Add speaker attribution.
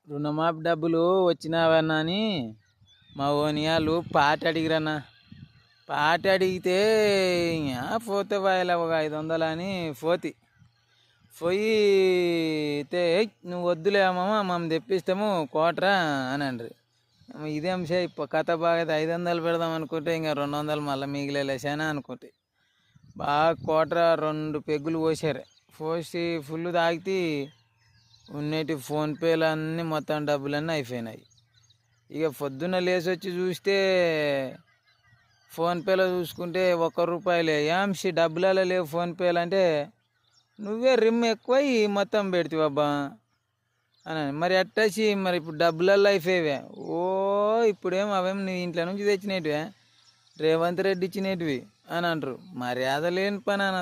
Speaker 1: రుణమాఫీ డబ్బులు వచ్చినావన్నా అని మా ఓనియాలు పాట అడిగిరన్నా. పాట అడిగితే పోతే వాయిలా ఒక 500 అని పోయి నువ్వు వద్దులే మామ మనం తెప్పిస్తాము కోటరా అని అండ్రి. ఇదేం సే కథ బాగా 500 పెడదాం అనుకుంటే ఇంకా 200 మళ్ళీ మిగిలేసానా అనుకుంటే బాగా కోటరా 2 పెగ్గులు పోసి ఫుల్ తాగితే ఉన్నటి ఫోన్పేలు అన్నీ మొత్తం డబ్బులన్నీ అయిపోయినాయి. ఇక పొద్దున్న లేచి వచ్చి చూస్తే ఫోన్పేలో చూసుకుంటే ₹1 ఏంసి డబ్బులలో లేవు ఫోన్పేలు అంటే నువ్వే రిమ్ ఎక్కువై మొత్తం పెడతావు అబ్బా అని. మరి ఎట్టసి మరి ఇప్పుడు డబ్బులలో అయిపోయావే. ఇప్పుడేమో అవేం నీ ఇంట్లో నుంచి తెచ్చినటివే రేవంత్ రెడ్డి ఇచ్చినటివి అని అంటారు. మర్యాద లేని పని అని